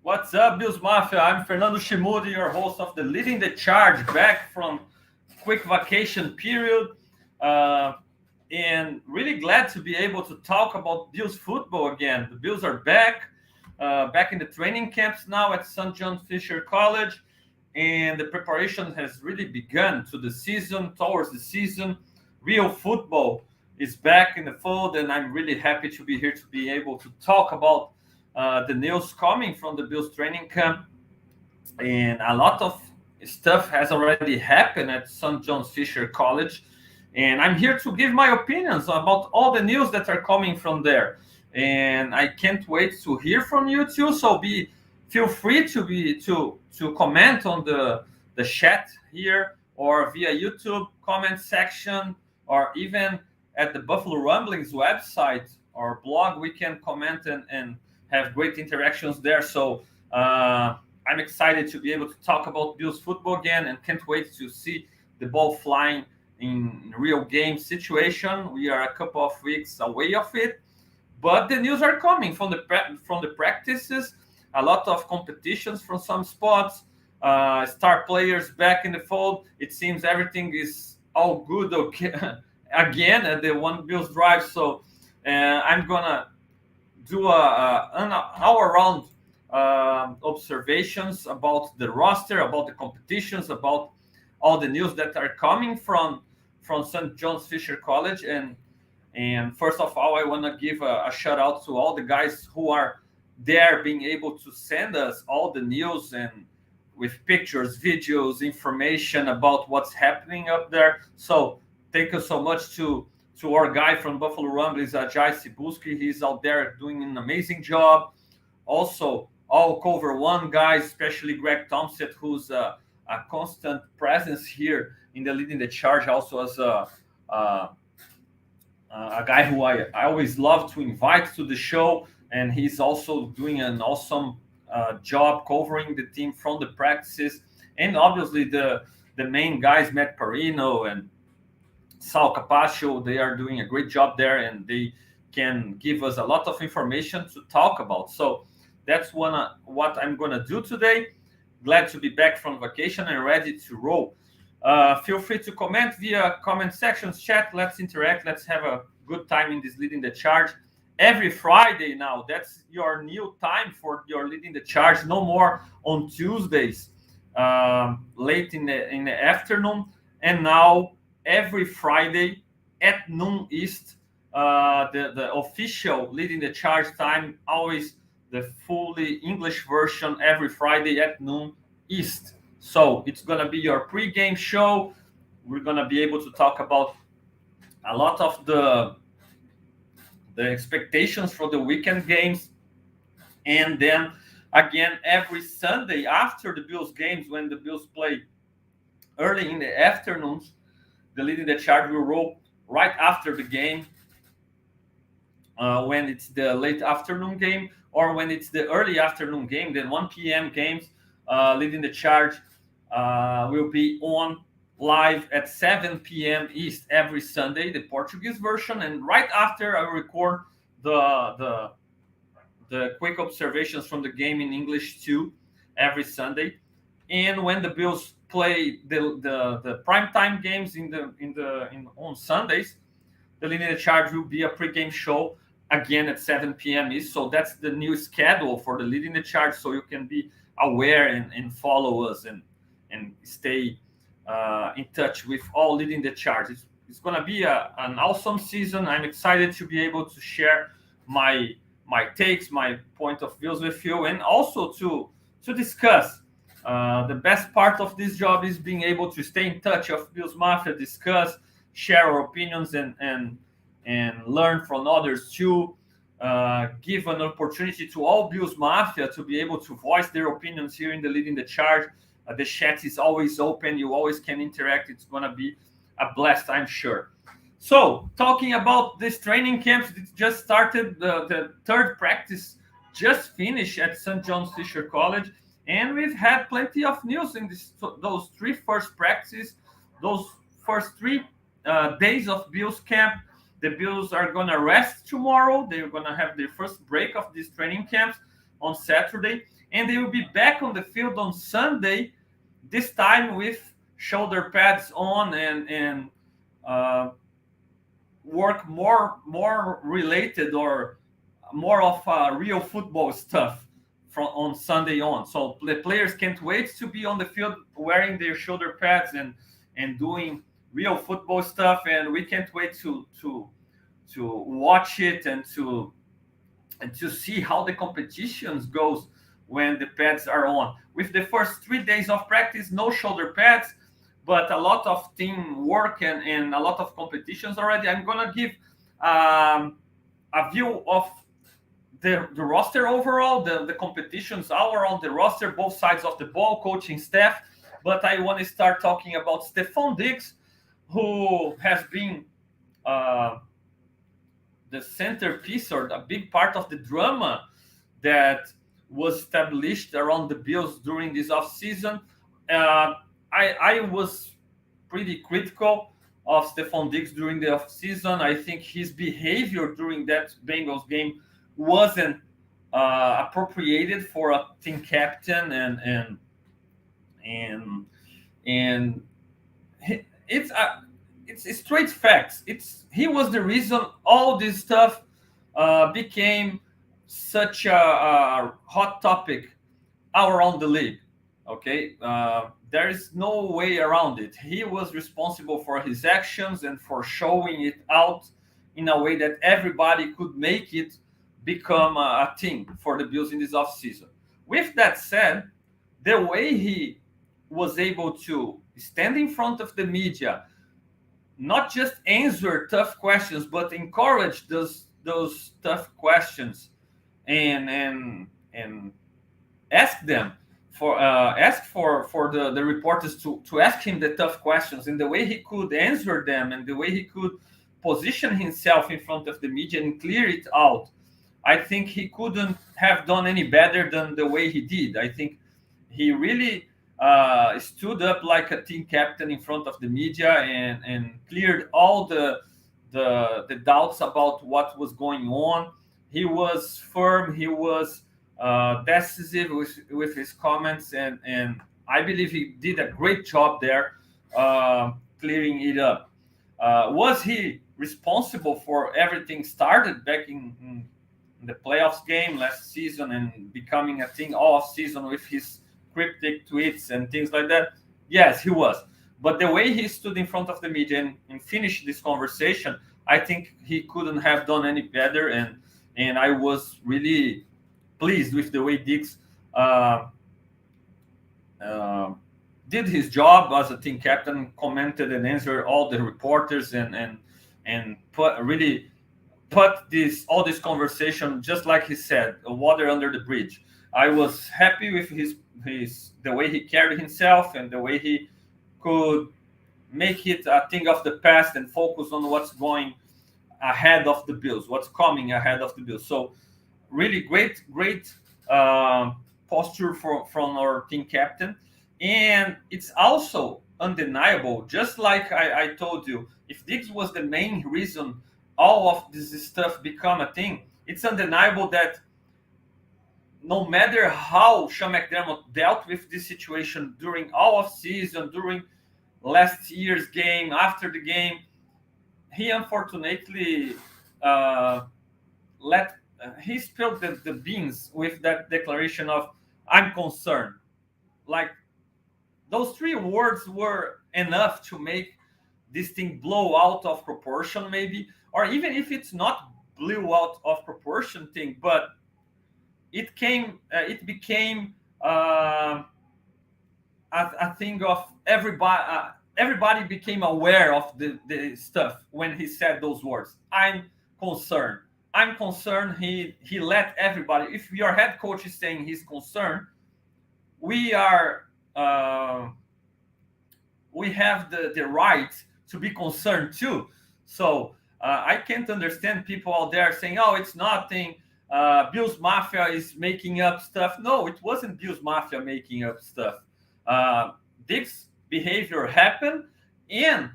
What's up, Bills Mafia? I'm Fernando Schmude, your host of the Leading the Charge, back from quick vacation period, uh, and really glad to be able to talk about Bills football again. The Bills are back in the training camps now at St. John Fisher College, and the preparation has really begun towards the season. Real football is back in the fold, and I'm really happy to be here to be able to talk about the news coming from the Bills training camp. And a lot of stuff has already happened at St. John's Fisher College. And I'm here to give my opinions about all the news that are coming from there. And I can't wait to hear from you too. So feel free to comment on the chat here or via YouTube comment section, or even at the Buffalo Rumblings website or blog. We can comment and have great interactions there. So I'm excited to be able to talk about Bills football again, and can't wait to see the ball flying in real game situation. We are a couple of weeks away of it, but the news are coming from the practices. A lot of competitions from some spots. Star players back in the fold. It seems everything is all good okay, again at the One Bills Drive. So I'm gonna do an all-around observations about the roster, about the competitions, about all the news that are coming from St. John's Fisher College. And first of all, I want to give a shout out to all the guys who are there, being able to send us all the news and with pictures, videos, information about what's happening up there. So thank you so much to our guy from Buffalo Rumblings, Jai Sibuski. He's out there doing an amazing job. Also, all Cover One guys, especially Greg Thompson, who's a constant presence here in the Leading the Charge, also as a guy who I always love to invite to the show. And he's also doing an awesome job covering the team from the practices. And obviously the main guys, Matt Parino and Sal Capaccio, they are doing a great job there, and they can give us a lot of information to talk about. So that's what I'm going to do today. Glad to be back from vacation and ready to roll. Feel free to comment via comment sections, chat. Let's interact. Let's have a good time in this Leading the Charge. Every Friday now, that's your new time for your Leading the Charge. No more on Tuesdays, late in the afternoon. And now every Friday at noon East, the official Leading the Charge time, always the fully English version every Friday at noon East. So it's going to be your pre-game show. We're going to be able to talk about a lot of the expectations for the weekend games. And then again, every Sunday after the Bills games, when the Bills play early in the afternoons, the Leading the Charge will roll right after the game, when it's the late afternoon game, or when it's the early afternoon game, then 1 p.m. games. Leading the Charge will be on live at 7 p.m. East every Sunday, the Portuguese version. And right after, I will record the quick observations from the game in English too, every Sunday. And when the Bills play the primetime games on Sundays, the Leading the Charge will be a pregame show again at 7 p.m. East. So that's the new schedule for the Leading the Charge, so you can be aware and follow us and stay in touch with all Leading the Charge. It's going to be an awesome season. I'm excited to be able to share my takes, my point of views with you, and also to discuss. The best part of this job is being able to stay in touch of Bills Mafia, discuss, share our opinions, and learn from others too. Give an opportunity to all Bills Mafia to be able to voice their opinions here in the Leading the Charge. The chat is always open. You always can interact. It's going to be a blast, I'm sure. So, talking about this training camps, it just started. The third practice just finished at St. John's Fisher College. And we've had plenty of news in those three first practices, those first 3 days of Bills camp. The Bills are going to rest tomorrow. They're going to have their first break of these training camps on Saturday, and they will be back on the field on Sunday, this time with shoulder pads on and uh, work more related or more of real football stuff from on Sunday on. So the players can't wait to be on the field wearing their shoulder pads and doing real football stuff, and we can't wait to watch it and to see how the competitions goes when the pads are on. With the first 3 days of practice, no shoulder pads, but a lot of team work and a lot of competitions already. I'm gonna give a view of the roster overall, the competitions all around the roster, both sides of the ball, coaching staff. But I want to start talking about Stephon Diggs, who has been uh, the centerpiece or a big part of the drama that was established around the Bills during this offseason. I was pretty critical of Stephon Diggs during the offseason. I think his behavior during that Bengals game wasn't appropriated for a team captain, and and it's straight facts. He was the reason all this stuff became such a hot topic all around the league. Okay, there is no way around it. He was responsible for his actions and for showing it out in a way that everybody could make it become a thing for the Bills in this offseason. With that said, the way he was able to stand in front of the media, not just answer tough questions, but encourage those tough questions and ask them for ask for the reporters to ask him the tough questions, and the way he could answer them and the way he could position himself in front of the media and clear it out. I think he couldn't have done any better than the way he did. I think he really stood up like a team captain in front of the media and cleared all the doubts about what was going on. He was firm. He was decisive with his comments, and I believe he did a great job there clearing it up. Was he responsible for everything started back in the playoffs game last season and becoming a thing all off season with his cryptic tweets and things like that? Yes, he was. But the way he stood in front of the media and finished this conversation, I think he couldn't have done any better. And I was really pleased with the way Diggs did his job as a team captain, commented and answered all the reporters and put this all this conversation, just like he said, water under the bridge. I was happy with his the way he carried himself and the way he could make it a thing of the past and focus on what's going ahead of the Bills, what's coming ahead of the Bills. So really great posture from our team captain. And it's also undeniable, just like I told you, if Diggs was the main reason all of this stuff become a thing, it's undeniable that no matter how Sean McDermott dealt with this situation during all of season, during last year's game, after the game, he unfortunately he spilled the beans with that declaration of "I'm concerned." Like, those three words were enough to make this thing blow out of proportion, maybe, or even if it's not blew out of proportion thing, but it became a thing of everybody. Everybody became aware of the stuff when he said those words. I'm concerned. I'm concerned. He let everybody. If your head coach is saying he's concerned, we are. We have the right to be concerned too. So I can't understand people out there saying, "Oh, it's nothing. Bills Mafia is making up stuff." No, it wasn't Bills Mafia making up stuff. Dick's behavior happened, and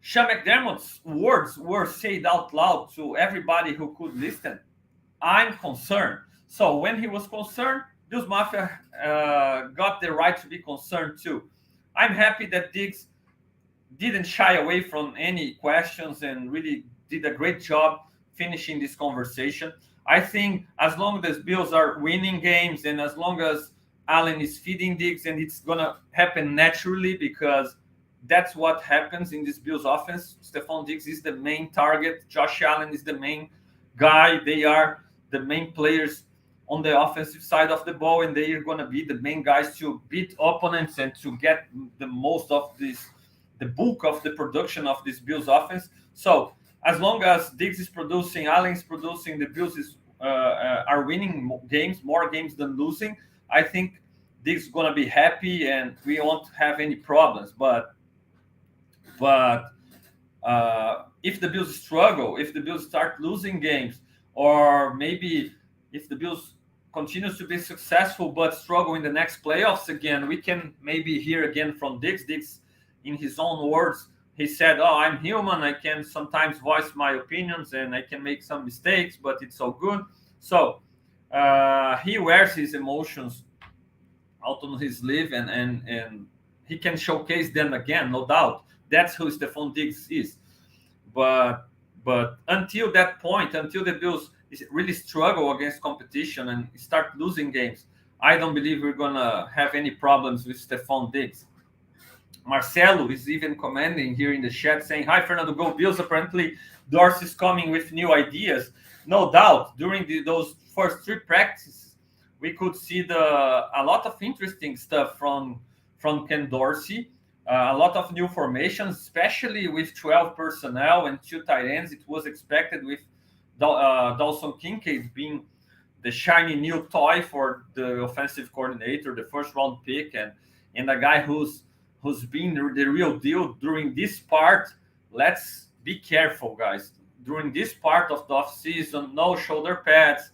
Sean McDermott's words were said out loud to everybody who could listen. I'm concerned. So when he was concerned, Bills Mafia got the right to be concerned too. I'm happy that Diggs didn't shy away from any questions and really did a great job finishing this conversation. I think as long as Bills are winning games and as long as Allen is feeding Diggs, and it's gonna happen naturally because that's what happens in this Bills offense. Stephon Diggs is the main target. Josh Allen is the main guy. They are the main players on the offensive side of the ball, and they are going to be the main guys to beat opponents and to get the most of this, the bulk of the production of this Bills offense. So as long as Diggs is producing, Allen is producing, the Bills are winning games, more games than losing. I think Diggs is going to be happy, and we won't have any problems. But if the Bills struggle, if the Bills start losing games, or maybe if the Bills continues to be successful but struggle in the next playoffs again, we can maybe hear again from Diggs. Diggs, in his own words, he said, "Oh, I'm human. I can sometimes voice my opinions and I can make some mistakes, but it's all good." So he wears his emotions out on his sleeve, and he can showcase them again, no doubt. That's who Stephon Diggs is. But until that point, until the Bills really struggle against competition and start losing games, I don't believe we're gonna have any problems with Stephon Diggs. Marcelo is even commenting here in the chat saying, "Hi, Fernando, go Bills." Apparently, Dorsey's coming with new ideas. No doubt, during those first three practices, we could see a lot of interesting stuff from Ken Dorsey. A lot of new formations, especially with 12 personnel and two tight ends. It was expected with Dawson Kincaid being the shiny new toy for the offensive coordinator, the first round pick, and a guy who's been the real deal during this part. Let's be careful, guys. During this part of the offseason, no shoulder pads.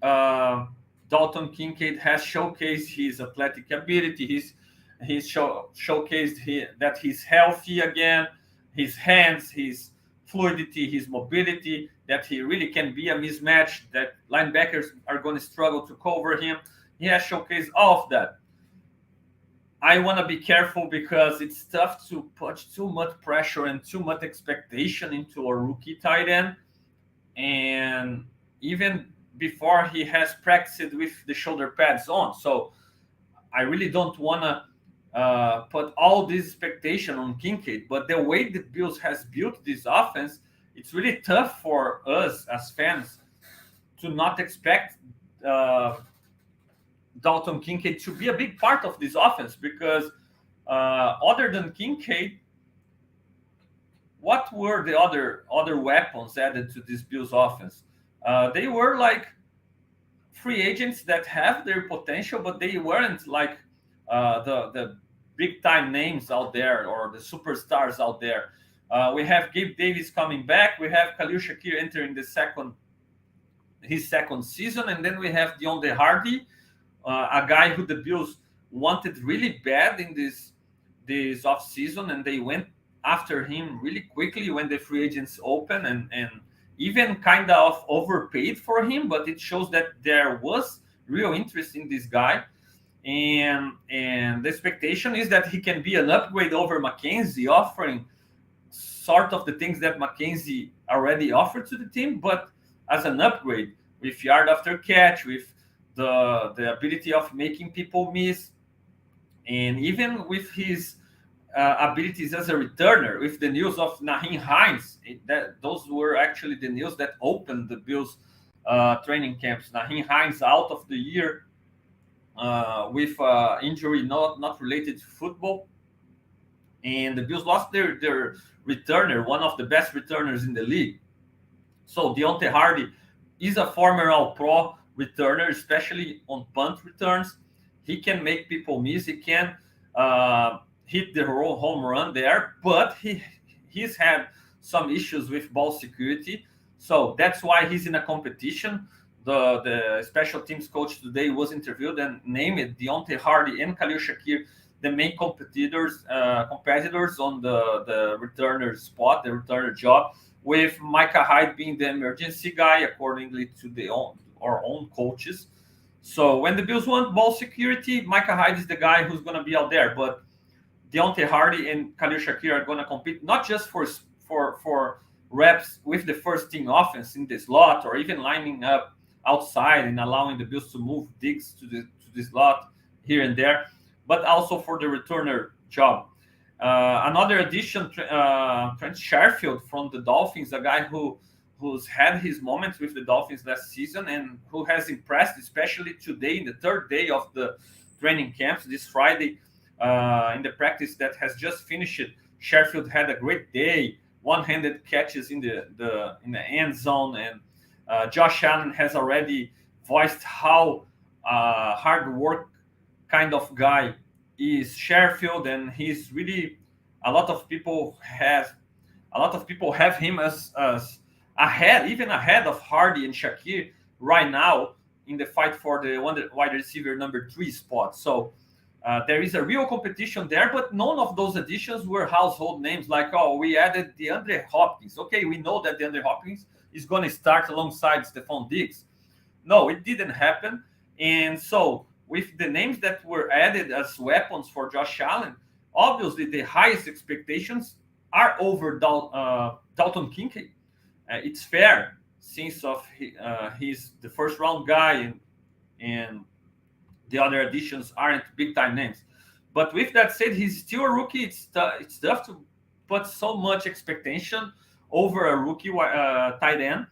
Dalton Kincaid has showcased his athletic ability. He's showcased that he's healthy again. His hands, his fluidity, his mobility, that he really can be a mismatch, that linebackers are going to struggle to cover him. He has showcased all of that. I want to be careful because it's tough to put too much pressure and too much expectation into a rookie tight end. And even before he has practiced with the shoulder pads on. So I really don't want to put all this expectation on Kincaid. But the way the Bills has built this offense, it's really tough for us as fans to not expect Dalton Kincaid to be a big part of this offense, because other than Kincaid, what were the other weapons added to this Bills offense? They were like free agents that have their potential, but they weren't like the big time names out there or the superstars out there. We have Gabe Davis coming back. We have Khalil Shakir entering his second season, and then we have Deontay Hardy, a guy who the Bills wanted really bad in this off season, and they went after him really quickly when the free agents open, and even kind of overpaid for him. But it shows that there was real interest in this guy, and the expectation is that he can be an upgrade over McKenzie, offering sort of the things that McKenzie already offered to the team, but as an upgrade with yard after catch, with the ability of making people miss, and even with his abilities as a returner. With the news of Naheem Hines, those were actually the news that opened the Bills training camps. Naheem Hines out of the year with injury not related to football, and the Bills lost their returner, one of the best returners in the league. So Deontay Hardy is a former All-Pro returner, especially on punt returns. He can make people miss. He can hit the home run there, but he's had some issues with ball security. So that's why he's in a competition. The special teams coach today was interviewed and named Deontay Hardy and Khalil Shakir the main competitors on the returner spot, the returner job, with Micah Hyde being the emergency guy, accordingly to our own coaches. So when the Bills want ball security, Micah Hyde is the guy who's going to be out there. But Deontay Hardy and Khalil Shakir are going to compete not just for reps with the first team offense in the slot or even lining up outside and allowing the Bills to move Diggs to the slot here and there, but also for the returner job. Another addition, Trent Sherfield from the Dolphins, a guy who's had his moments with the Dolphins last season and who has impressed, especially today in the third day of the training camps this Friday. In the practice that has just finished, Sherfield had a great day, one-handed catches in the end zone, and Josh Allen has already voiced how hard work kind of guy is Sherfield, and he's really a lot of people have him as even ahead of Hardy and Shakir right now in the fight for the wide receiver number 3 spot. So there is a real competition there, but none of those additions were household names like, oh, we added DeAndre Hopkins. Okay, we know that DeAndre Hopkins is going to start alongside Stephon Diggs. No, it didn't happen. And so with the names that were added as weapons for Josh Allen, obviously the highest expectations are over Dalton Kincaid. It's fair since he's the first round guy and the other additions aren't big time names. But with that said, he's still a rookie. It's tough to put so much expectation over a rookie tight end.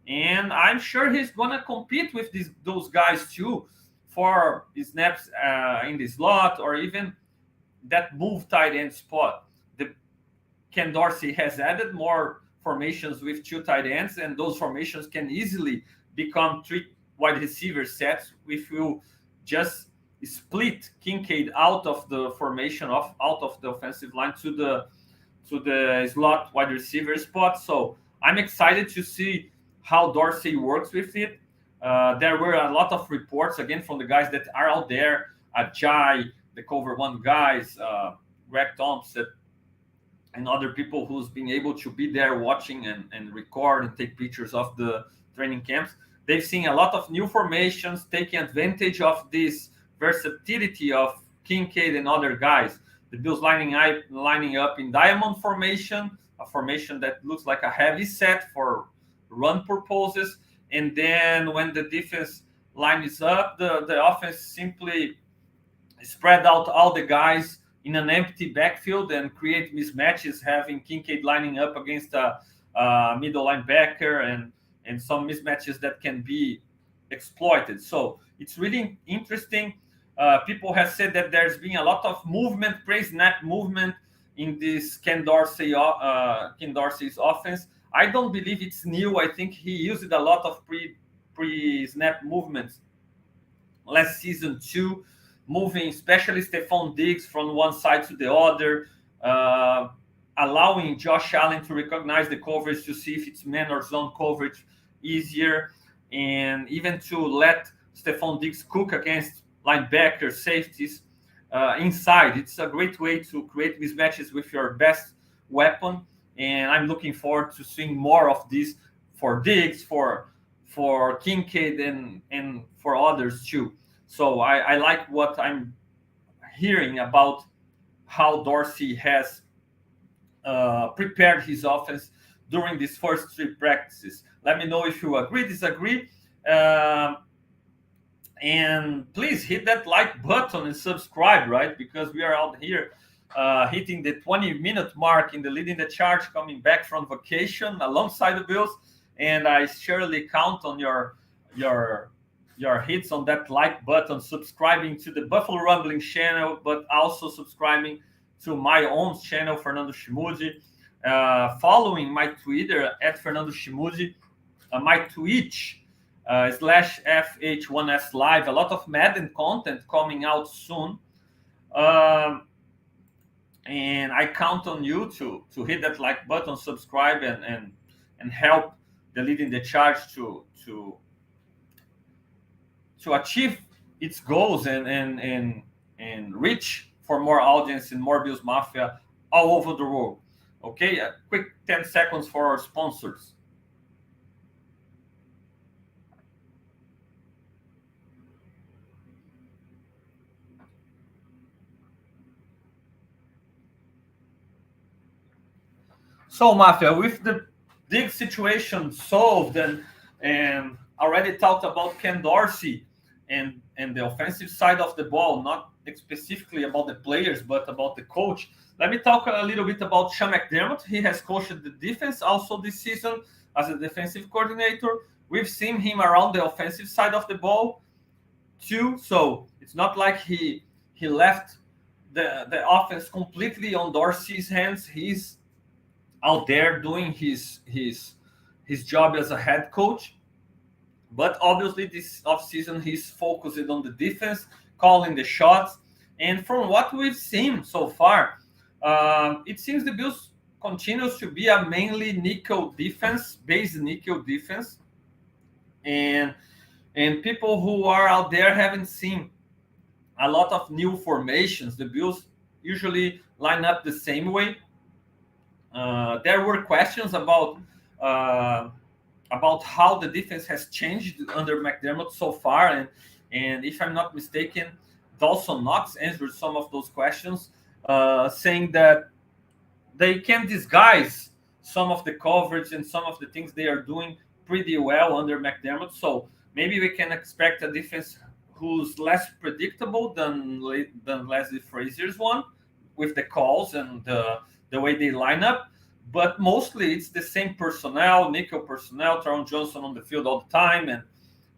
And I'm sure he's going to compete with those guys too for snaps in the slot or even that move tight end spot. Ken Dorsey has added more formations with 2 tight ends, and those formations can easily become 3 wide receiver sets if you just split Kincaid out of the formation out of the offensive line to the slot wide receiver spot. So I'm excited to see how Dorsey works with it. There were a lot of reports again from the guys that are out there, Ajay, the cover 1 guys, Greg Thompson, and other people who's been able to be there watching and record and take pictures of the training camps. They've seen a lot of new formations, taking advantage of this versatility of Kincaid and other guys. The Bills lining up in diamond formation, a formation that looks like a heavy set for run purposes. And then when the defense lines up, the offense simply spread out all the guys in an empty backfield and create mismatches, having Kincaid lining up against a middle linebacker and some mismatches that can be exploited. So it's really interesting. People have said that there's been a lot of movement, pre-snap movement in this Ken Dorsey's offense. I don't believe it's new. I think he used a lot of pre-snap movements last season too, moving especially Stephon Diggs from one side to the other, allowing Josh Allen to recognize the coverage to see if it's man or zone coverage easier, and even to let Stephon Diggs cook against linebackers, safeties inside. It's a great way to create mismatches with your best weapon, and I'm looking forward to seeing more of this for Diggs, for Kincaid, and for others too. So I like what I'm hearing about how Dorsey has prepared his offense during these first 3 practices. Let me know if you agree, disagree. And please hit that like button and subscribe, right? Because we are out here hitting the 20-minute mark in the Leading the Charge, coming back from vacation alongside the Bills. And I surely count on your hits on that like button, subscribing to the Buffalo Rumbling channel, but also subscribing to my own channel, Fernando Schmude, following my Twitter at Fernando Schmude, my Twitch /FH1S Live. A lot of Madden content coming out soon. And I count on you to hit that like button, subscribe, and help the Leading the Charge to achieve its goals and reach for more audience and more Bills Mafia all over the world. Okay, a quick 10 seconds for our sponsors. So, Mafia, with the big situation solved and already talked about Ken Dorsey and the offensive side of the ball, not specifically about the players, but about the coach. Let me talk a little bit about Sean McDermott. He has coached the defense also this season as a defensive coordinator. We've seen him around the offensive side of the ball too. So it's not like he left the offense completely on Dorsey's hands. He's out there doing his job as a head coach. But obviously, this offseason, he's focused on the defense, calling the shots. And from what we've seen so far, it seems the Bills continues to be a mainly nickel defense, based nickel defense. And people who are out there haven't seen a lot of new formations. The Bills usually line up the same way. There were questions uh, about how the defense has changed under McDermott so far, and if I'm not mistaken, Dawson Knox answered some of those questions, saying that they can disguise some of the coverage and some of the things they are doing pretty well under McDermott. So maybe we can expect a defense who's less predictable than Leslie Frazier's one, with the calls and the way they line up. But mostly it's the same personnel, nickel personnel, Taron Johnson on the field all the time,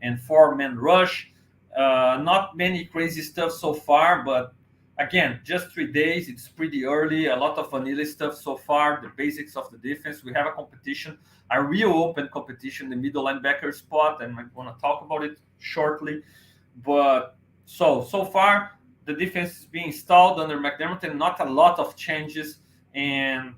and four-man rush. Not many crazy stuff so far, but again, just 3 days. It's pretty early. A lot of vanilla stuff so far. The basics of the defense. We have a competition, a real open competition, the middle linebacker spot, and I'm going to talk about it shortly. But so far, the defense is being installed under McDermott, and not a lot of changes. And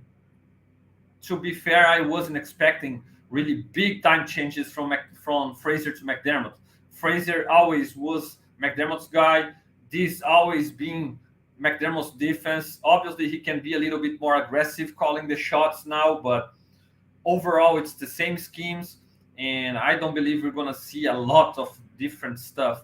to be fair, I wasn't expecting really big time changes from Frazier to McDermott. Frazier always was McDermott's guy. This always been McDermott's defense. Obviously, he can be a little bit more aggressive calling the shots now, but overall, it's the same schemes, and I don't believe we're going to see a lot of different stuff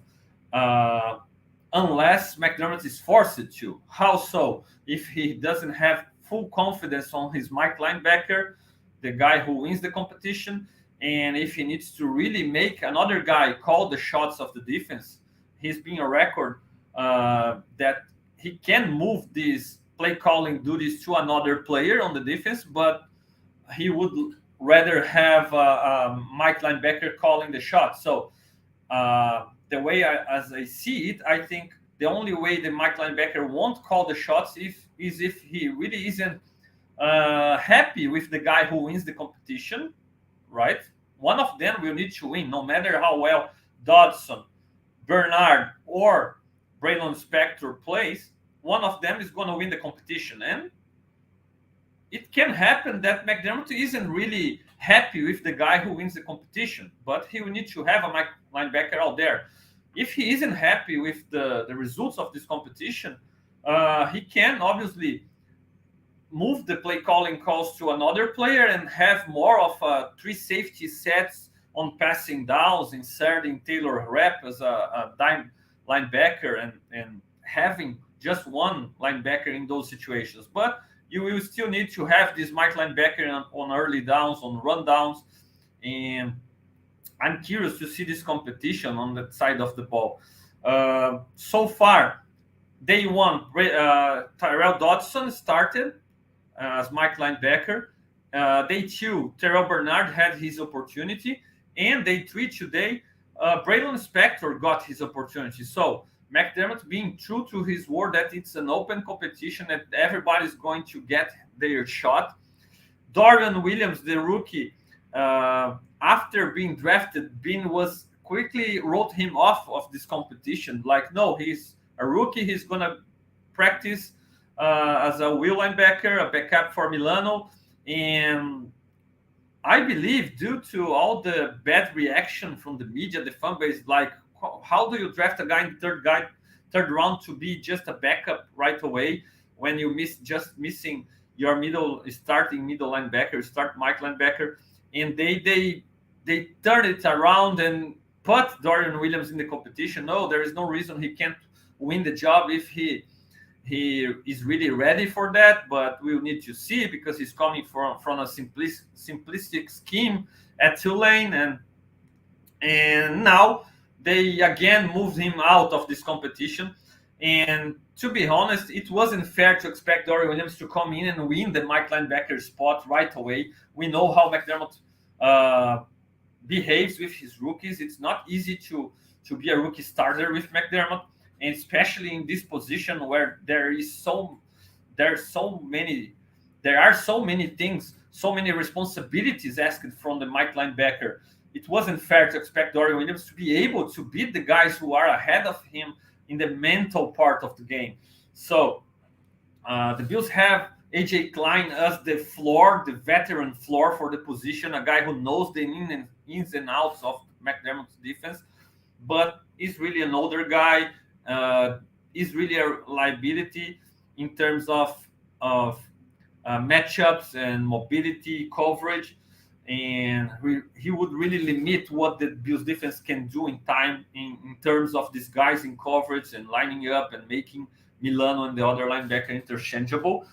unless McDermott is forced to. How so? If he doesn't have full confidence on his Mike linebacker, the guy who wins the competition, and if he needs to really make another guy call the shots of the defense, he's been a record that he can move these play calling duties to another player on the defense, but he would rather have Mike linebacker calling the shots. So the way as I see it, I think the only way the Mike linebacker won't call the shots is if he really isn't happy with the guy who wins the competition, right? One of them will need to win, no matter how well Dodson, Bernard, or Braylon Spector plays. One of them is going to win the competition, and it can happen that McDermott isn't really happy with the guy who wins the competition, but he will need to have a linebacker out there. If he isn't happy with the results of this competition, he can obviously move the play calling calls to another player and have more of 3 safety sets on passing downs, inserting Taylor Rapp as a dime linebacker and having just one linebacker in those situations. But you will still need to have this Mike linebacker on early downs, on run downs, and I'm curious to see this competition on that side of the ball. So far, day one, Tyrell Dodson started as Mike linebacker. Day two, Terrell Bernard had his opportunity. And day three today, Braylon Spector got his opportunity. So McDermott being true to his word that it's an open competition and everybody's going to get their shot. Dorian Williams, the rookie, after being drafted, Bean was quickly wrote him off of this competition. Like, no, he's a rookie. He's going to practice as a will linebacker, a backup for Milano. And I believe due to all the bad reaction from the media, the fan base, like, how do you draft a guy in third round to be just a backup right away when you missing your starting middle linebacker, start Mike linebacker, and they turn it around and put Dorian Williams in the competition. No, there is no reason he can't win the job if he he is really ready for that, but we'll need to see because he's coming from a simplistic scheme at Tulane, and now they again moved him out of this competition. And to be honest, it wasn't fair to expect Dory Williams to come in and win the Mike linebacker spot right away. We know how McDermott behaves with his rookies. It's not easy to be a rookie starter with McDermott, and especially in this position where there are so many things, so many responsibilities asked from the Mike linebacker. It wasn't fair to expect Dorian Williams to be able to beat the guys who are ahead of him in the mental part of the game. So the Bills have AJ Klein as the floor, the veteran floor for the position, a guy who knows the ins and outs of McDermott's defense, but is really an older guy, is really a liability in terms of matchups and mobility coverage, and he would really limit what the Bills defense can do in time in terms of disguising coverage and lining up and making Milano and the other linebacker interchangeable.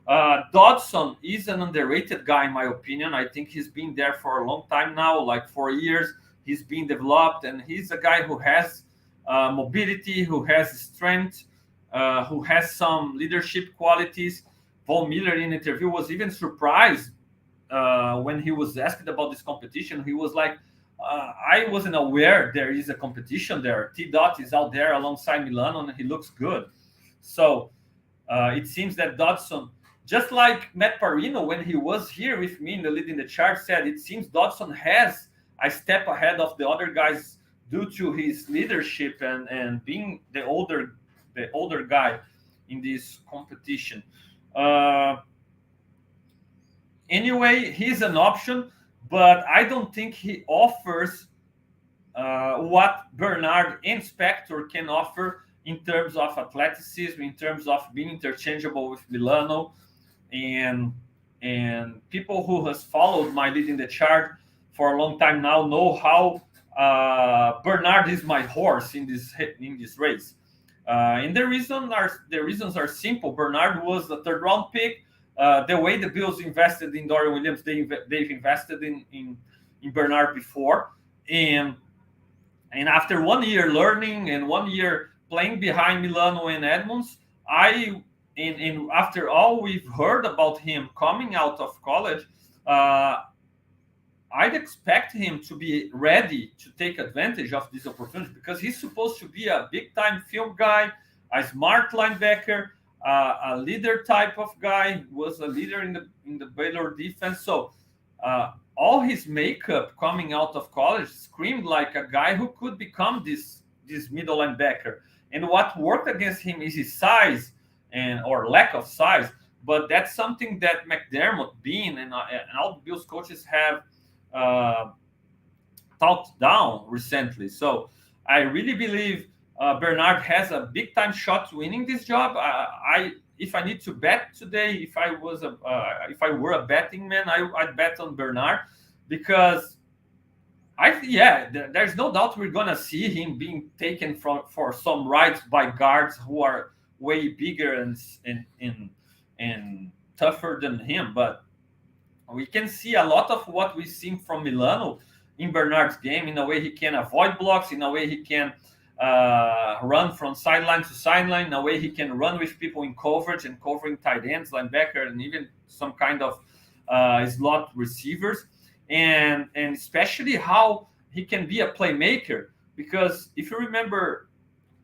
Dodson is an underrated guy, in my opinion. I think he's been there for a long time now, like 4 years. He's been developed, and he's a guy who has mobility, who has strength, who has some leadership qualities. Von Miller in an interview was even surprised when he was asked about this competition. He was like, I wasn't aware there is a competition there. T. Dot is out there alongside Milano, and he looks good. So it seems that Dodson, just like Matt Parrino, when he was here with me in the Leading the Charge, said it seems Dodson has a step ahead of the other guys due to his leadership and being the older guy in this competition. Anyway, he's an option, but I don't think he offers what Bernard and Spector can offer in terms of athleticism, in terms of being interchangeable with Milano, and people who has followed my Leading the Charge for a long time now know how Bernard is my horse in this race. And the reasons are simple. Bernard was the third round pick. The way the Bills invested in Dorian Williams, they've invested in Bernard before, and after 1 year learning and 1 year playing behind Milano and Edmonds, and after all we've heard about him coming out of college, I'd expect him to be ready to take advantage of this opportunity because he's supposed to be a big-time film guy, a smart linebacker, a leader type of guy, was a leader in the Baylor defense. So all his makeup coming out of college screamed like a guy who could become this middle linebacker. And what worked against him is his size or lack of size. But that's something that McDermott, Bean, and all the Bills coaches have talked down recently. So I really believe Bernard has a big time shot winning this job. If I need to bet today, if I were a betting man, I'd bet on Bernard because there's no doubt we're gonna see him being taken for some rides by guards who are way bigger and tougher than him, but we can see a lot of what we've seen from Milano in Bernard's game. In a way, he can avoid blocks. In a way, he can run from sideline to sideline. In a way, he can run with people in coverage and covering tight ends, linebacker, and even some kind of slot receivers. And especially how he can be a playmaker. Because if you remember,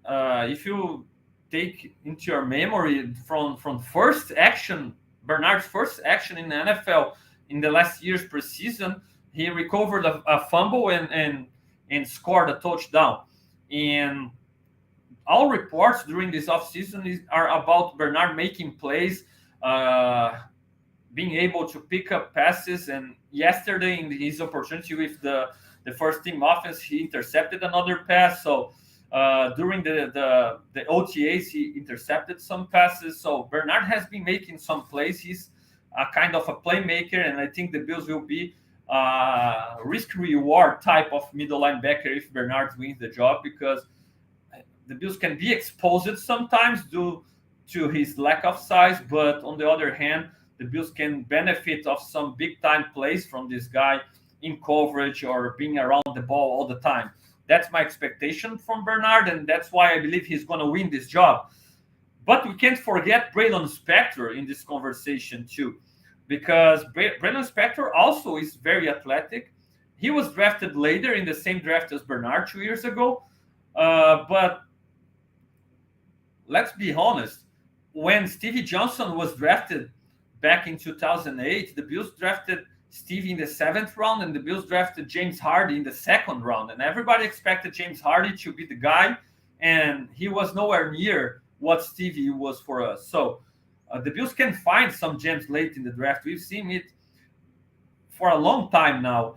if you take into your memory from first action, Bernard's first action in the NFL in the last year's preseason, he recovered a fumble and scored a touchdown. And all reports during this offseason are about Bernard making plays, being able to pick up passes. And yesterday, in his opportunity with the first team offense, he intercepted another pass. So during the OTAs, he intercepted some passes. So Bernard has been making some plays. He's a kind of a playmaker, and I think the Bills will be risk-reward type of middle linebacker if Bernard wins the job, because the Bills can be exposed sometimes due to his lack of size, but on the other hand, the Bills can benefit of some big time plays from this guy in coverage or being around the ball all the time. That's my expectation from Bernard, and that's why I believe he's going to win this job. But we can't forget Braylon Spector in this conversation too, because Braylon Spector also is very athletic. He was drafted later in the same draft as Bernard 2 years ago, but let's be honest. When Stevie Johnson was drafted back in 2008, the Bills drafted Stevie in the 7th round, and the Bills drafted James Hardy in the 2nd round. And everybody expected James Hardy to be the guy, and he was nowhere near what Stevie was for us. So the Bills can find some gems late in the draft. We've seen it for a long time now.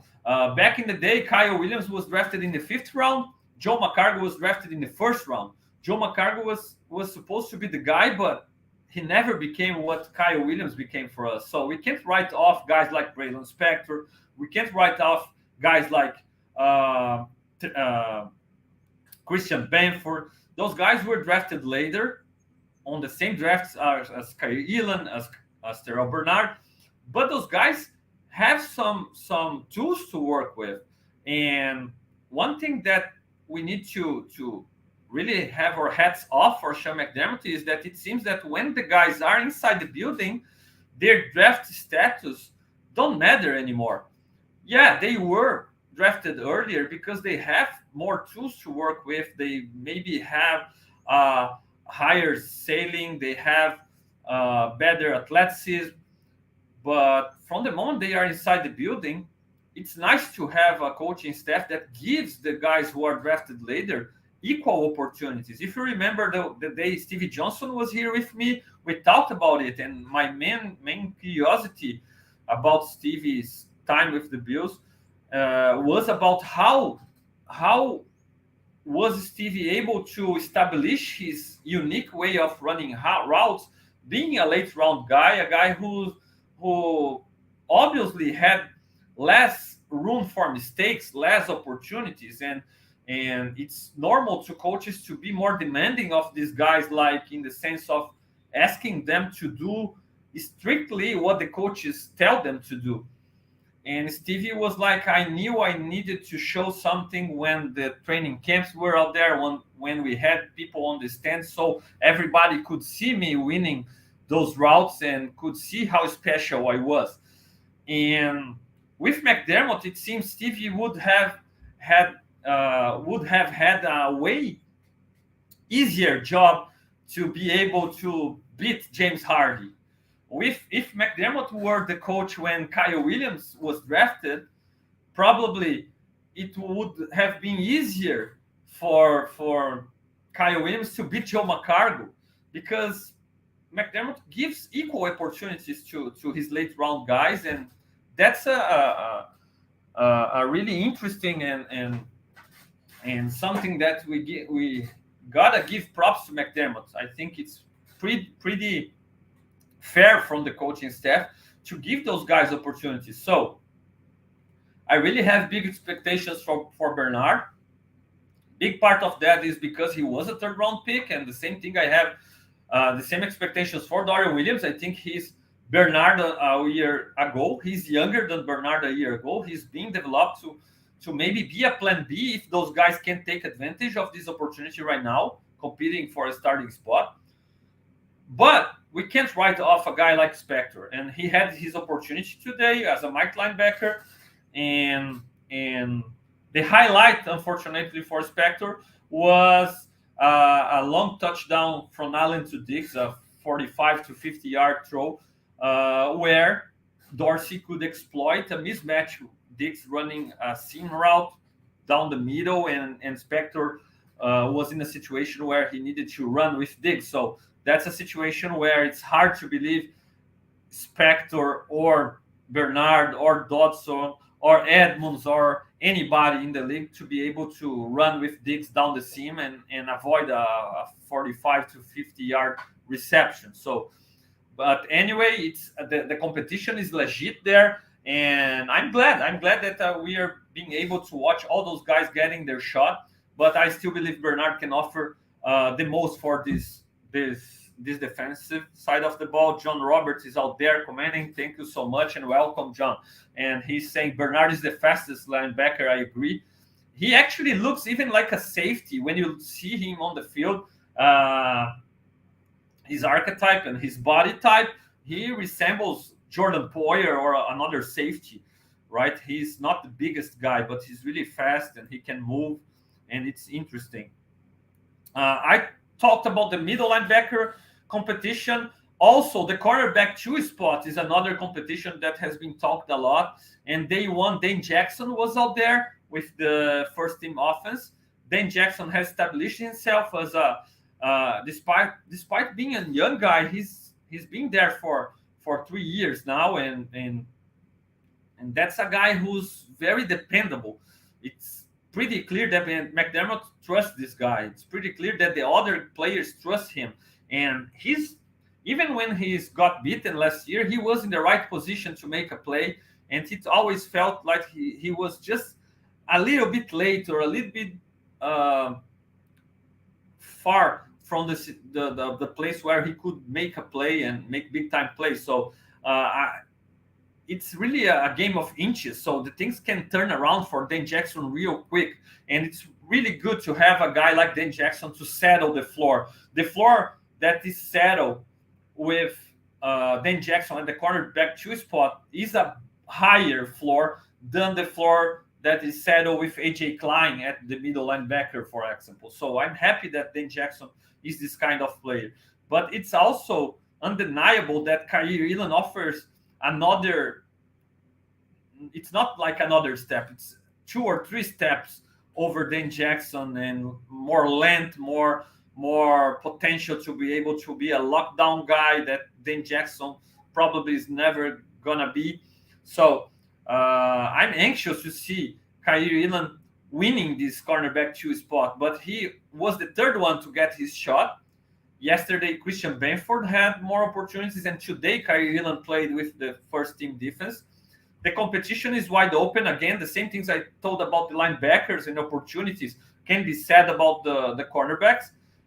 Back in the day, Kyle Williams was drafted in the 5th round. Joe McCargo was drafted in the 1st round. Joe McCargo was supposed to be the guy, but he never became what Kyle Williams became for us. So we can't write off guys like Braylon Spector. We can't write off guys like Christian Benford. Those guys were drafted later on the same drafts as Kyle Elam, as Terrell Bernard. But those guys have some tools to work with. And one thing that we need to really have our hats off for Sean McDermott is that it seems that when the guys are inside the building, their draft status don't matter anymore. Yeah, they were drafted earlier because they have more tools to work with. They maybe have higher sailing, they have better athleticism. But from the moment they are inside the building, it's nice to have a coaching staff that gives the guys who are drafted later equal opportunities. If you remember the day Stevie Johnson was here with me, we talked about it, and my main curiosity about Stevie's time with the Bills was about how was Stevie able to establish his unique way of running routes, being a late round guy, a guy who obviously had less room for mistakes, less opportunities, and it's normal to coaches to be more demanding of these guys, like in the sense of asking them to do strictly what the coaches tell them to do. And Stevie was like, I knew I needed to show something when the training camps were out there, when we had people on the stand, so everybody could see me winning those routes and could see how special I was. And with McDermott, it seems Stevie would have had a way easier job to be able to beat James Hardy. If McDermott were the coach when Kyle Williams was drafted, probably it would have been easier for Kyle Williams to beat Joe McCargo, because McDermott gives equal opportunities to his late round guys, and that's a really interesting and something that we gotta give props to McDermott. I think it's pretty fair from the coaching staff to give those guys opportunities. So I really have big expectations for Bernard. Big part of that is because he was a 3rd-round pick, and the same thing I have the same expectations for Dorian Williams. I think he's Bernard a year ago. He's younger than Bernard a year ago. He's being developed to maybe be a plan B if those guys can take advantage of this opportunity right now, competing for a starting spot. But we can't write off a guy like Spector, and he had his opportunity today as a Mike linebacker, and the highlight, unfortunately for Spector, was a long touchdown from Allen to Diggs, a 45 to 50 yard throw, where Dorsey could exploit a mismatch. Diggs running a seam route down the middle, and Spector was in a situation where he needed to run with Diggs. So that's a situation where it's hard to believe Spector or Bernard or Dodson or Edmonds or anybody in the league to be able to run with Diggs down the seam and avoid a 45 to 50 yard reception. So, but anyway, it's the competition is legit there, and I'm glad that we are being able to watch all those guys getting their shot. But I still believe Bernard can offer the most for this this defensive side of the ball. John Roberts is out there commenting. Thank you so much and welcome, John. And he's saying Bernard is the fastest linebacker. I agree. He actually looks even like a safety when you see him on the field. His archetype and his body type, he resembles Jordan Poyer or another safety, right? He's not the biggest guy, but he's really fast and he can move, and it's interesting. I talked about the middle linebacker competition. Also, the cornerback 2 spot is another competition that has been talked a lot. And day one, Dane Jackson was out there with the first team offense. Dane Jackson has established himself as a despite being a young guy, he's been there for 3 years now, and that's a guy who's very dependable. It's pretty clear that McDermott trusts this guy. It's pretty clear that the other players trust him, and he's even when he's got beaten last year, he was in the right position to make a play, and it always felt like he was just a little bit late or a little bit far from the place where he could make a play and make big time plays. So it's really a game of inches. So the things can turn around for Dane Jackson real quick. And it's really good to have a guy like Dane Jackson to settle the floor. The floor that is settled with Dane Jackson at the cornerback 2 spot is a higher floor than the floor that is settled with AJ Klein at the middle linebacker, for example. So I'm happy that Dane Jackson is this kind of player. But it's also undeniable that Kaiir Elam offers another, it's not like another step, it's 2 or 3 steps over Dane Jackson, and more length, more potential to be able to be a lockdown guy that Dane Jackson probably is never gonna be. So I'm anxious to see Kaiir Elam winning this cornerback 2 spot, but he was the third one to get his shot. Yesterday, Christian Benford had more opportunities, and today Kaiir Elam played with the first team defense. The competition is wide open. Again, the same things I told about the linebackers and opportunities can be said about the cornerbacks.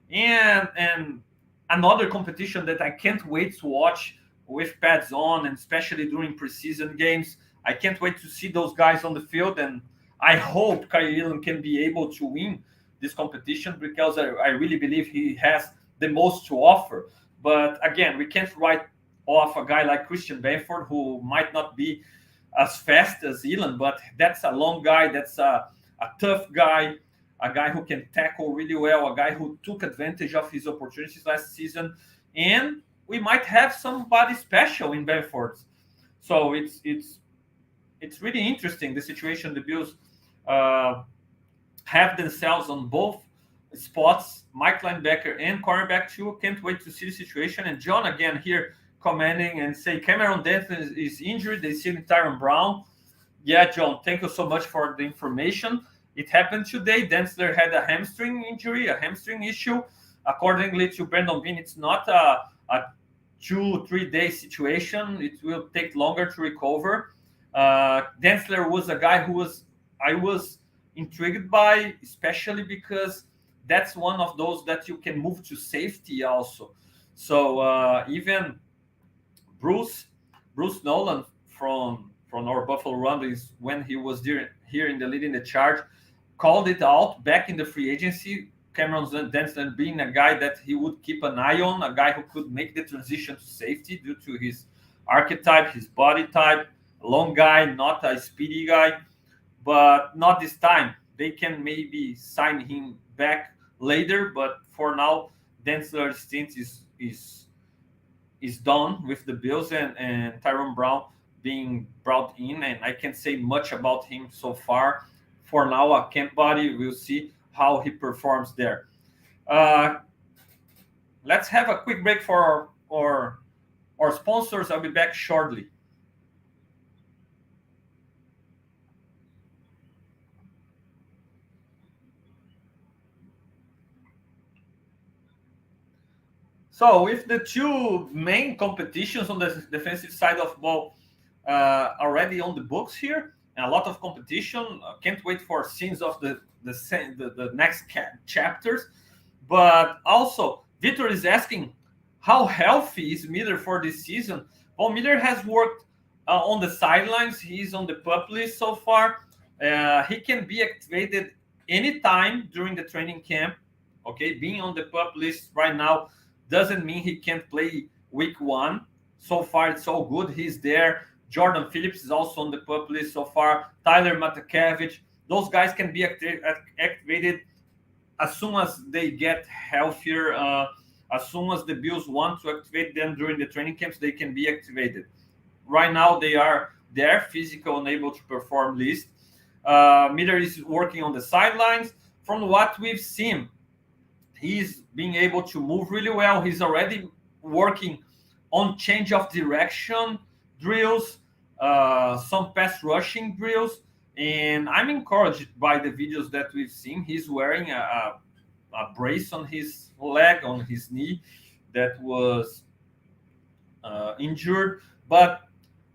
And another competition that I can't wait to watch with pads on, and especially during preseason games. I can't wait to see those guys on the field, and I hope Kaiir Elam can be able to win this competition, because I really believe he has the most to offer. But again, we can't write off a guy like Christian Benford, who might not be as fast as Elam, but that's a long guy, that's a tough guy, a guy who can tackle really well, a guy who took advantage of his opportunities last season, and we might have somebody special in Benford. So it's really interesting, the situation the Bills have themselves on both spots, Mike linebacker and cornerback 2. Can't wait to see the situation. And John again here commenting and say Cameron Denton is injured. They see Tyron Brown. Yeah, John, thank you so much for the information. It happened today. Densler had a hamstring injury, a hamstring issue. Accordingly to Brandon Bean, it's not a 2-3 day situation. It will take longer to recover. Densler was a guy I was intrigued by, especially because that's one of those that you can move to safety also. So even Bruce Nolan from our Buffalo Rumblings, when he was here in the Leading the Charge, called it out back in the free agency. Cameron Densler being a guy that he would keep an eye on, a guy who could make the transition to safety due to his archetype, his body type, long guy, not a speedy guy. But not this time. They can maybe sign him back later, but for now, Densler's stint is done with the Bills, and Tyron Brown being brought in, and I can't say much about him so far. For now, a camp body. We'll see how he performs there. Let's have a quick break for our sponsors. I'll be back shortly. So with the 2 main competitions on the defensive side of ball already on the books here, and a lot of competition, can't wait for scenes of the next chapters. But also, Victor is asking, how healthy is Miller for this season? Well, Miller has worked on the sidelines. He's on the pup list so far. He can be activated anytime during the training camp. Okay, being on the pup list right now doesn't mean he can't play week one. So far, it's all good. He's there. Jordan Phillips is also on the pup list so far. Tyler Matakevich. Those guys can be activated as soon as they get healthier. As soon as the Bills want to activate them during the training camps, they can be activated. Right now, they are physical and able to perform list. Miller is working on the sidelines. From what we've seen, he's being able to move really well. He's already working on change of direction drills, some pass rushing drills, and I'm encouraged by the videos that we've seen. He's wearing a brace on his leg, on his knee, that was injured. But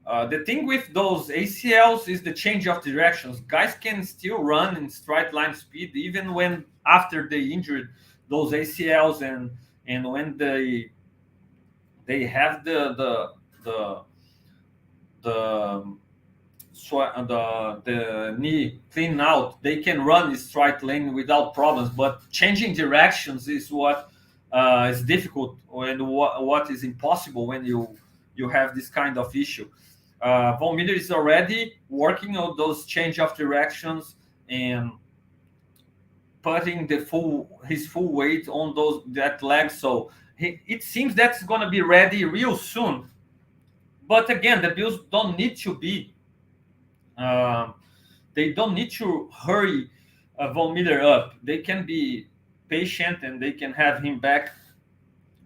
the thing with those ACLs is the change of directions. Guys can still run in straight line speed even when after they injured those ACLs, and when they have the knee clean out, they can run in straight lane without problems. But changing directions is what is difficult, and what is impossible when you have this kind of issue. Von Miller is already working on those change of directions and putting his full weight on that leg. So it seems that's going to be ready real soon. But again, the Bills don't need to be. They don't need to hurry Von Miller up. They can be patient, and they can have him back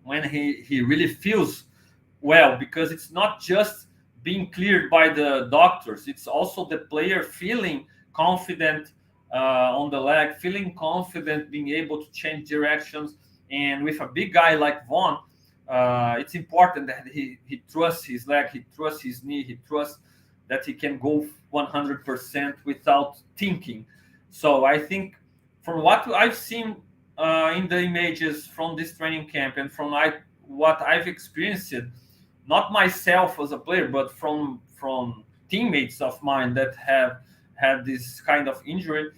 when he really feels well, because it's not just being cleared by the doctors. It's also the player feeling confident on the leg, feeling confident, being able to change directions. And with a big guy like Von, it's important that he trusts his leg, he trusts his knee, he trusts that he can go 100% without thinking. So I think from what I've seen in the images from this training camp, and from what I've experienced, not myself as a player, but from teammates of mine that have had this kind of injury,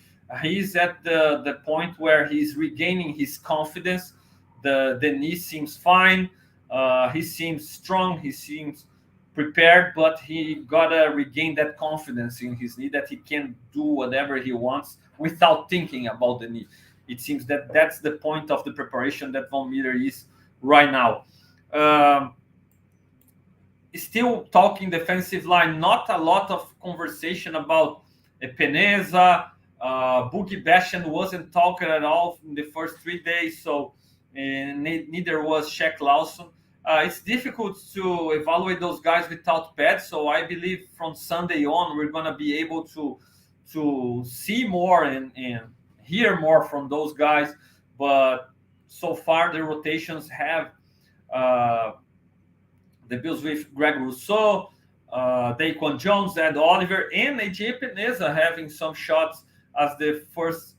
he's at the point where he's regaining his confidence. The knee seems fine. He seems strong. He seems prepared, but he gotta regain that confidence in his knee, that he can do whatever he wants without thinking about the knee. It seems that that's the point of the preparation that Von Miller is right now. Still talking defensive line, not a lot of conversation about Peneza. Boogie Basham wasn't talking at all in the first 3 days, so neither was Shaq Lawson. It's difficult to evaluate those guys without pads, so I believe from Sunday on we're going to be able to see more and hear more from those guys. But so far the rotations have the Bills with Greg Rousseau, Daquan Jones, Ed Oliver, and AJ Peneza having some shots as the first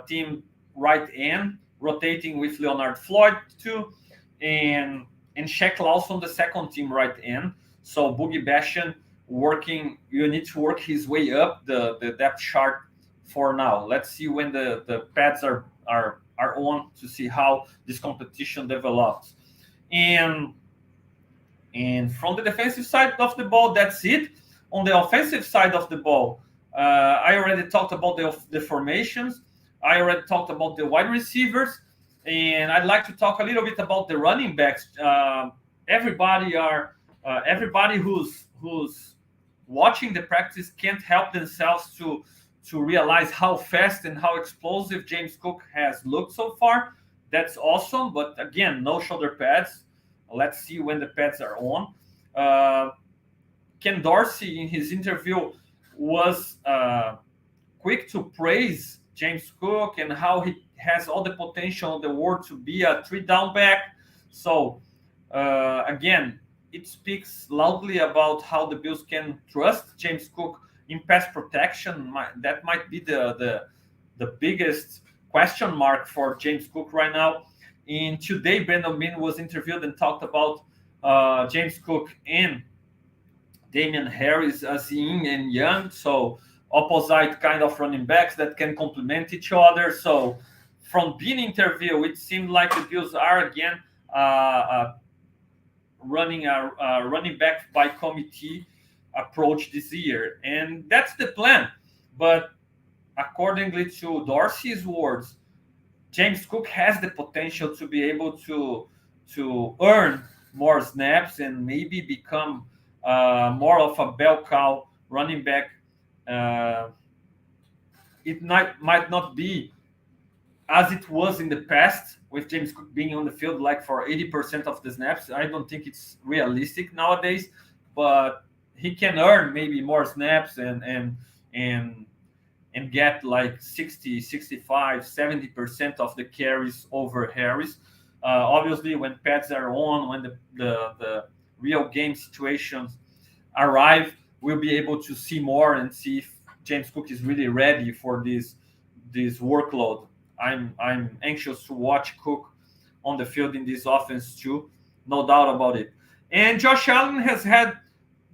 team right end, rotating with Leonard Floyd too, and Shaq Lawson the second team right end. So Boogie Basham you need to work his way up the depth chart for now. Let's see when the pads are on, to see how this competition develops. And from the defensive side of the ball, that's it. On the offensive side of the ball, I already talked about the formations. I already talked about the wide receivers. And I'd like to talk a little bit about the running backs. Everybody who's watching the practice can't help themselves to realize how fast and how explosive James Cook has looked so far. That's awesome. But again, no shoulder pads. Let's see when the pads are on. Ken Dorsey, in his interview, was quick to praise James Cook and how he has all the potential in the world to be a 3-down back. So, again, it speaks loudly about how the Bills can trust James Cook in pass protection. That might be the biggest question mark for James Cook right now. And today, Brandon Bean was interviewed and talked about James Cook and Damian Harris as yin and yang, so opposite kind of running backs that can complement each other. So from being interview, it seemed like the Bills are again running a running back by committee approach this year, and that's the plan. But accordingly to Dorsey's words, James Cook has the potential to be able to earn more snaps and maybe become more of a bell cow running back. Uh, it might not be as it was in the past with James Cook being on the field like for 80% of the snaps. I don't think it's realistic nowadays, but he can earn maybe more snaps and and get like 60, 65, 70% of the carries over Harris. Obviously, when pads are on, when the real game situations arrive, we'll be able to see more and see if James Cook is really ready for this workload. I'm anxious to watch Cook on the field in this offense too, no doubt about it. And Josh Allen has had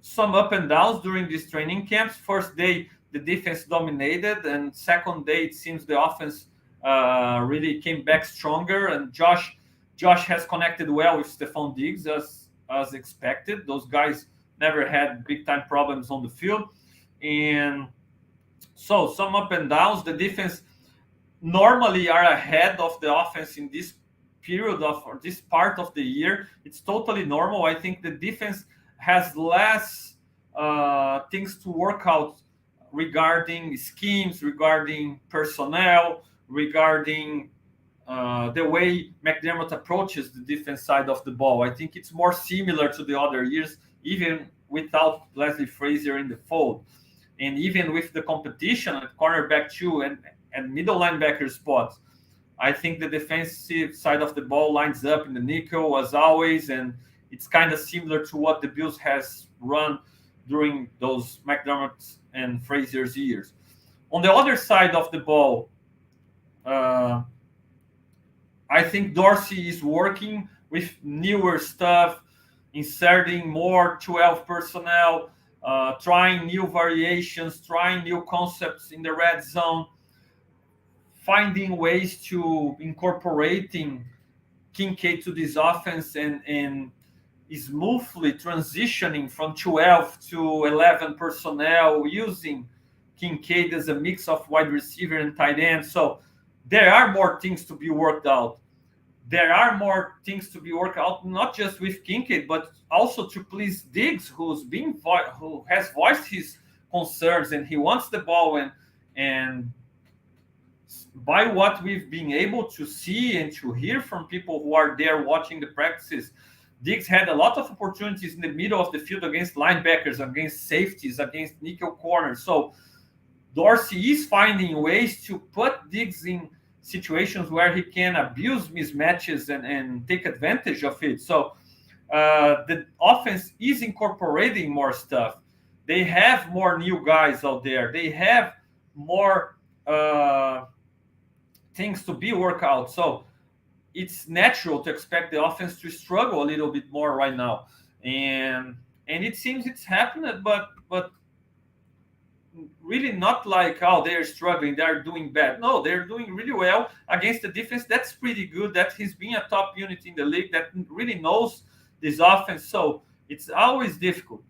some up and downs during these training camps. First day, the defense dominated, and second day, it seems the offense really came back stronger. And Josh has connected well with Stephon Diggs as expected. Those guys never had big time problems on the field, and so some up and downs. The defense normally are ahead of the offense in this period of or this part of the year. It's totally normal. I think the defense has less things to work out regarding schemes, regarding personnel, regarding the way McDermott approaches the defense side of the ball. I think it's more similar to the other years, even without Leslie Frazier in the fold. And even with the competition at cornerback two and middle linebacker spots, I think the defensive side of the ball lines up in the nickel as always, and it's kind of similar to what the Bills has run during those McDermott and Frazier's years. On the other side of the ball, I think Dorsey is working with newer stuff, inserting more 12 personnel, trying new variations, trying new concepts in the red zone, finding ways to incorporating Kincaid to this offense and smoothly transitioning from 12 to 11 personnel using Kincaid as a mix of wide receiver and tight end. So there are more things to be worked out. There are more things to be worked out, not just with Kincaid, but also to please Diggs, who has voiced his concerns and he wants the ball. And by what we've been able to see and to hear from people who are there watching the practices, Diggs had a lot of opportunities in the middle of the field against linebackers, against safeties, against nickel corners. So Dorsey is finding ways to put Diggs in situations where he can abuse mismatches and take advantage of it. So the offense is incorporating more stuff. They have more new guys out there. They have more things to be worked out. So it's natural to expect the offense to struggle a little bit more right now. And it seems it's happening, but really not like, oh, they're struggling, they're doing bad. No, they're doing really well against the defense. That's pretty good. That he's been a top unit in the league that really knows this offense. So it's always difficult.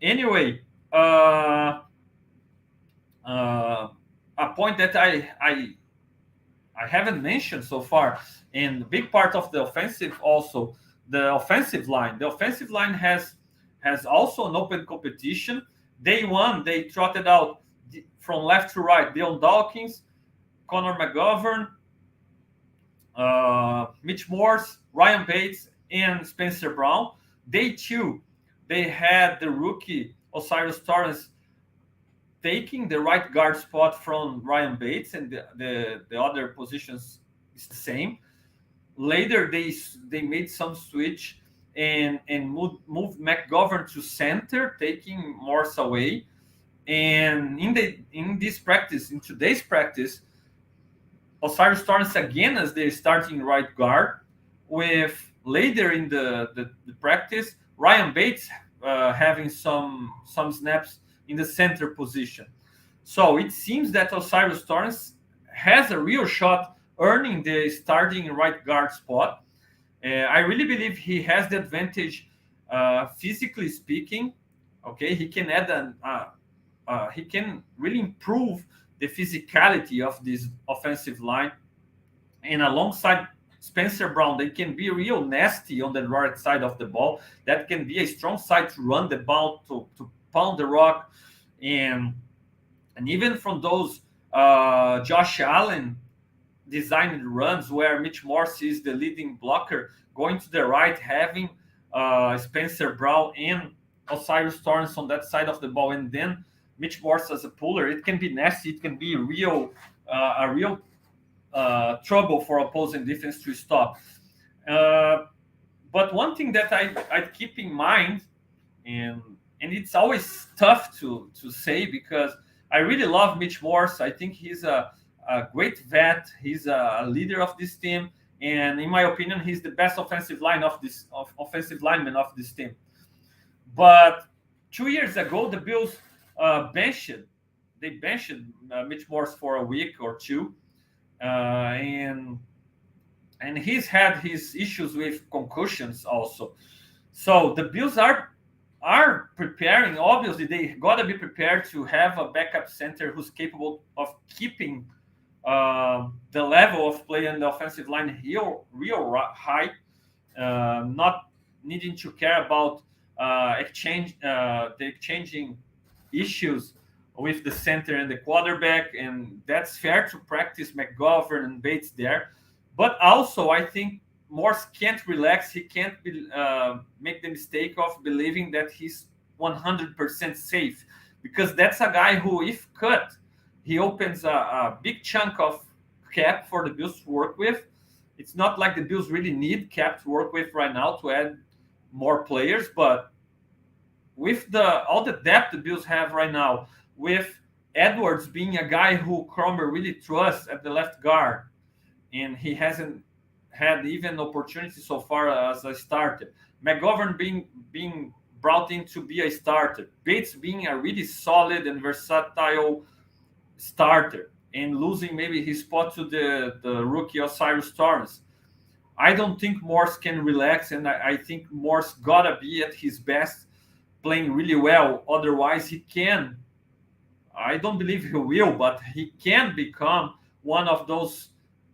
Anyway, a point that I haven't mentioned so far, and a big part of the offensive also, the offensive line. The offensive line has also an open competition. Day one, they trotted out from left to right, Dion Dawkins, Connor McGovern, Mitch Morse, Ryan Bates, and Spencer Brown. Day two, they had the rookie Osiris Torrance taking the right guard spot from Ryan Bates, and the other positions is the same. Later, they made some switch and moved McGovern to center, taking Morse away. And in today's practice, Osiris Torrance again as the starting right guard, with later in the practice, Ryan Bates having some snaps in the center position. So it seems that Osiris Torrance has a real shot earning the starting right guard spot. I really believe he has the advantage, physically speaking. Okay, he can add he can really improve the physicality of this offensive line, and alongside Spencer Brown, they can be real nasty on the right side of the ball. That can be a strong side to run the ball, to pound the rock, and even from those Josh Allen designed runs where Mitch Morse is the leading blocker, going to the right, having Spencer Brown and Osiris Torrance on that side of the ball, and then Mitch Morse as a puller. It can be nasty. It can be a real trouble for opposing defense to stop. Uh, but one thing that I keep in mind, and it's always tough to say because I really love Mitch Morse. I think he's a great vet. He's a leader of this team, and in my opinion, he's the best offensive lineman of this team. But 2 years ago, the Bills benched Mitch Morse for a week or two, and he's had his issues with concussions also. So the Bills are preparing. Obviously, they gotta be prepared to have a backup center who's capable of keeping the level of play on the offensive line real high, not needing to care about the exchanging issues with the center and the quarterback, and that's fair to practice McGovern and Bates there. But also, I think Morse can't relax. He can't make the mistake of believing that he's 100% safe, because that's a guy who, if cut, he opens a big chunk of cap for the Bills to work with. It's not like the Bills really need cap to work with right now to add more players, but with all the depth the Bills have right now, with Edwards being a guy who Cromer really trusts at the left guard, and he hasn't had even opportunity so far as a starter. McGovern being brought in to be a starter. Bates being a really solid and versatile starter, and losing maybe his spot to the rookie Osiris Torrance. I don't think Morse can relax, and I think Morse gotta be at his best, playing really well. Otherwise, he can. I don't believe he will, but he can become one of those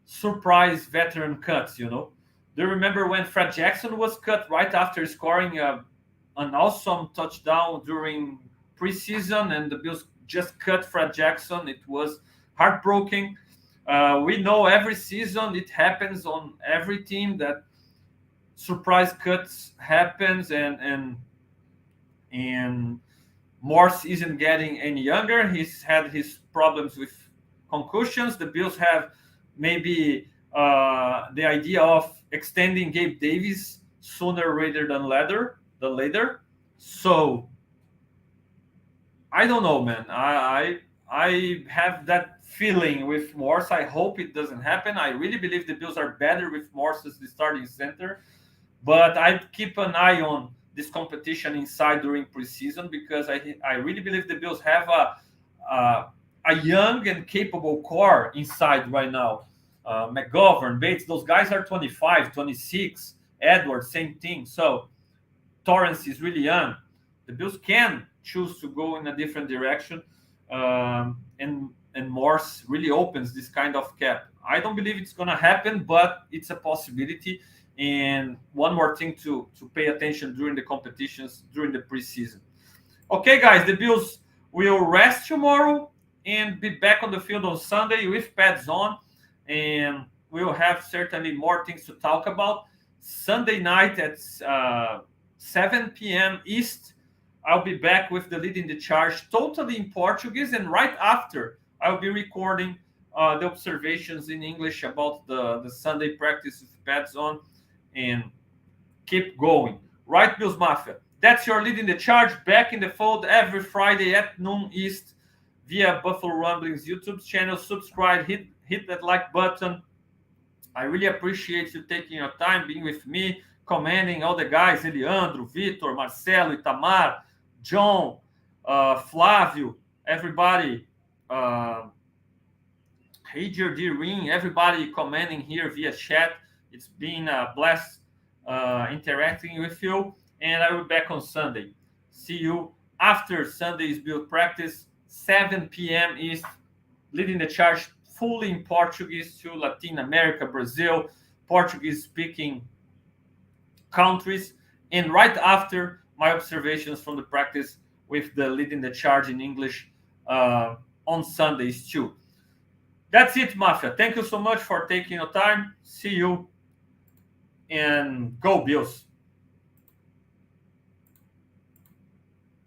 surprise veteran cuts. Do you remember when Fred Jackson was cut right after scoring an awesome touchdown during preseason, and the Bills just cut Fred Jackson? It was heartbreaking. We know every season it happens on every team that surprise cuts happens, and Morse isn't getting any younger. He's had his problems with concussions. The Bills have maybe the idea of extending Gabe Davis sooner rather than later. So I don't know, man. I have that feeling with Morse. I hope it doesn't happen. I really believe the Bills are better with Morse as the starting center, but I keep an eye on this competition inside during preseason, because I really believe the Bills have a young and capable core inside right now. McGovern, Bates, those guys are 25, 26. Edwards, same thing. So Torrance is really young. The Bills can choose to go in a different direction, and Morse really opens this kind of cap. I don't believe it's going to happen, but it's a possibility. And one more thing to pay attention during the competitions, during the preseason. Okay, guys, the Bills will rest tomorrow and be back on the field on Sunday with pads on, and we'll have certainly more things to talk about. Sunday night at 7 p.m. East, I'll be back with the Leading the Charge, totally in Portuguese, and right after, I'll be recording the observations in English about the Sunday practice with pads on, and keep going. Right, Bills Mafia? That's your Leading the Charge, back in the fold every Friday at noon East via Buffalo Rumblings YouTube channel. Subscribe, hit that like button. I really appreciate you taking your time being with me, commenting all the guys, Eliandro, Vitor, Marcelo, Itamar, John, Flávio, everybody, Hager D. Ring, everybody commenting here via chat. It's been a blast interacting with you, and I will be back on Sunday. See you after Sunday's build practice, 7 p.m. East, leading the charge fully in Portuguese to Latin America, Brazil, Portuguese-speaking countries, and right after my observations from the practice with the leading the charge in English on Sundays too. That's it, Mafia. Thank you so much for taking your time. See you, and go Bills.